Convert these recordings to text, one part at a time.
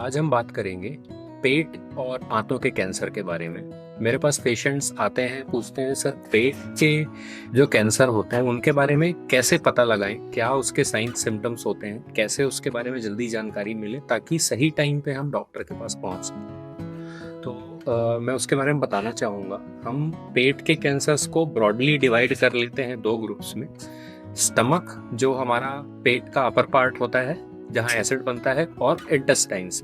आज हम बात करेंगे पेट और आंतों के कैंसर के बारे में। मेरे पास पेशेंट्स आते हैं, पूछते हैं सर पेट के जो कैंसर होता है उनके बारे में कैसे पता लगाएं, क्या उसके साइन सिम्टम्स होते हैं, कैसे उसके बारे में जल्दी जानकारी मिले ताकि सही टाइम पे हम डॉक्टर के पास पहुंच सकें। तो मैं उसके बारे में बताना चाहूँगा। हम पेट के कैंसर्स को ब्रॉडली डिवाइड कर लेते हैं दो ग्रुप्स में। स्टमक जो हमारा पेट का अपर पार्ट होता है जहाँ एसिड बनता है, और इंटेस्टाइन्स।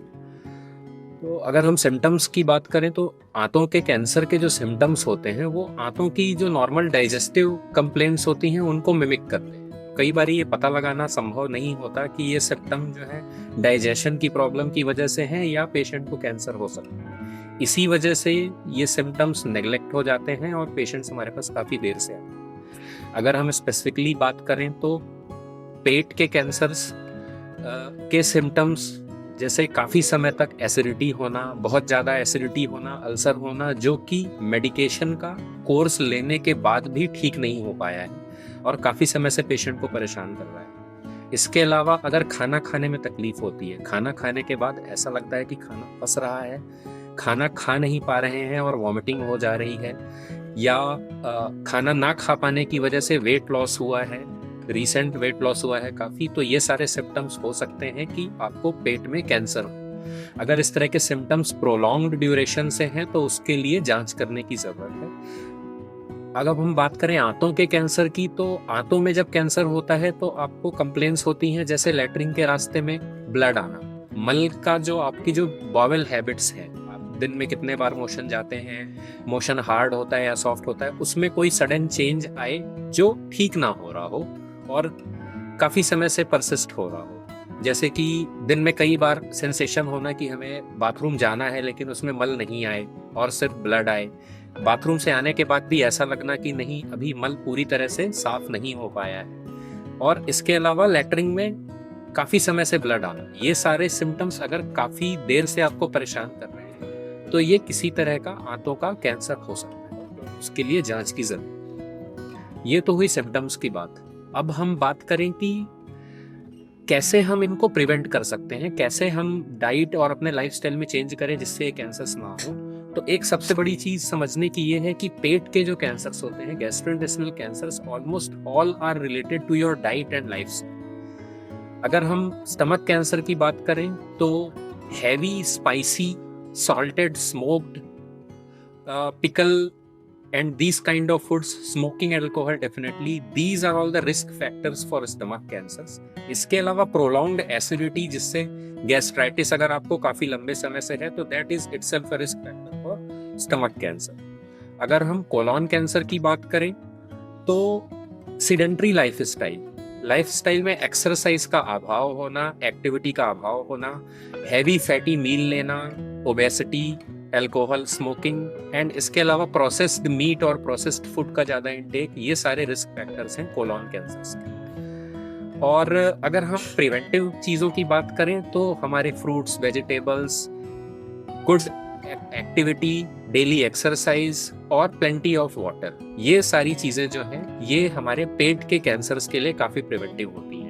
तो अगर हम सिम्टम्स की बात करें तो आंतों के कैंसर के जो सिम्टम्स होते हैं वो आंतों की जो नॉर्मल डाइजेस्टिव कंप्लेंट्स होती हैं उनको मिमिक करते हैं। कई बार ये पता लगाना संभव नहीं होता कि ये सिम्टम जो है डाइजेशन की प्रॉब्लम की वजह से हैं या पेशेंट को कैंसर हो सकता है। इसी वजह से ये सिम्टम्स नेग्लेक्ट हो जाते हैं और पेशेंट्स हमारे पास काफ़ी देर से आते हैं। अगर हम स्पेसिफिकली बात करें तो पेट के कैंसर्स के सिम्टम्स जैसे काफ़ी समय तक एसिडिटी होना, बहुत ज़्यादा एसिडिटी होना, अल्सर होना, जो कि मेडिकेशन का कोर्स लेने के बाद भी ठीक नहीं हो पाया है और काफ़ी समय से पेशेंट को परेशान कर रहा है। इसके अलावा अगर खाना खाने में तकलीफ होती है, खाना खाने के बाद ऐसा लगता है कि खाना फंस रहा है, खाना खा नहीं पा रहे हैं और वॉमिटिंग हो जा रही है, या खाना ना खा पाने की वजह से वेट लॉस हुआ है, रिसेंट वेट लॉस हुआ है काफ़ी, तो ये सारे सिम्टम्स हो सकते हैं कि आपको पेट में कैंसर हो। अगर इस तरह के सिम्टम्स प्रोलॉन्ग्ड ड्यूरेशन से हैं तो उसके लिए जांच करने की ज़रूरत है। अगर हम बात करें आंतों के कैंसर की, तो आंतों में जब कैंसर होता है तो आपको कंप्लेंट्स होती हैं जैसे लैट्रिन के रास्ते में ब्लड आना, मल का जो आपकी जो बॉवेल हैबिट्स हैं, आप दिन में कितने बार मोशन जाते हैं, मोशन हार्ड होता है या सॉफ्ट होता है, उसमें कोई सडन चेंज आए जो ठीक ना हो रहा हो और काफ़ी समय से परसिस्ट हो रहा हो। जैसे कि दिन में कई बार सेंसेशन होना कि हमें बाथरूम जाना है लेकिन उसमें मल नहीं आए और सिर्फ ब्लड आए। बाथरूम से आने के बाद भी ऐसा लगना कि नहीं, अभी मल पूरी तरह से साफ नहीं हो पाया है। और इसके अलावा लैट्रिन में काफ़ी समय से ब्लड आना, ये सारे सिम्टम्स अगर काफ़ी देर से आपको परेशान कर रहे हैं तो ये किसी तरह का आंतों का कैंसर हो सकता है। उसके लिए जांच की जरूरत। ये तो हुई सिम्टम्स की बात। अब हम बात करें कि कैसे हम इनको प्रिवेंट कर सकते हैं, कैसे हम डाइट और अपने लाइफस्टाइल में चेंज करें जिससे ये कैंसर्स ना हो। तो एक सबसे बड़ी चीज समझने की ये है कि पेट के जो कैंसर्स होते हैं, gastrointestinal cancers, almost all are related to your diet and lifestyle. अगर हम स्टमक कैंसर की बात करें तो heavy, spicy, salted, smoked, pickle and these kind of foods, smoking alcohol, definitely these are all the risk factors for stomach cancers. इसके अलावा prolonged acidity जिससे gastritis अगर आपको काफी लंबे समय से है तो that is itself a risk factor for stomach cancer. अगर हम colon cancer की बात करें तो sedentary लाइफस्टाइल में एक्सरसाइज का अभाव होना, एक्टिविटी का अभाव होना, हैवी फैटी मील लेना, ओबेसिटी, अल्कोहल, स्मोकिंग एंड इसके अलावा प्रोसेस्ड मीट और प्रोसेस्ड फूड का ज़्यादा इंटेक, ये सारे रिस्क फैक्टर्स हैं कोलॉन कैंसर्स के। और अगर हम प्रिवेंटिव चीज़ों की बात करें तो हमारे fruits, vegetables, good activity, daily exercise और प्लेंटी ऑफ वाटर, ये सारी चीज़ें जो हैं ये हमारे पेट के कैंसर्स के लिए काफ़ी प्रिवेंटिव होती हैं।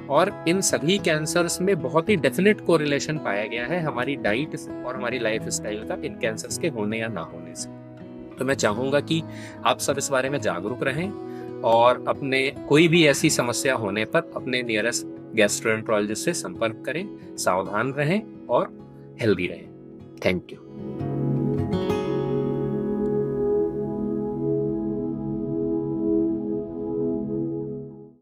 और इन सभी कैंसर्स में बहुत ही डेफिनेट कोरिलेशन पाया गया है हमारी डाइट और हमारी लाइफ स्टाइल का इन कैंसर्स के होने या ना होने से। तो मैं चाहूँगा कि आप सब इस बारे में जागरूक रहें और अपने कोई भी ऐसी समस्या होने पर अपने नियरेस्ट गैस्ट्रोएंटरोलॉजिस्ट से संपर्क करें, सावधान रहें और हेल्दी रहें। Thank you.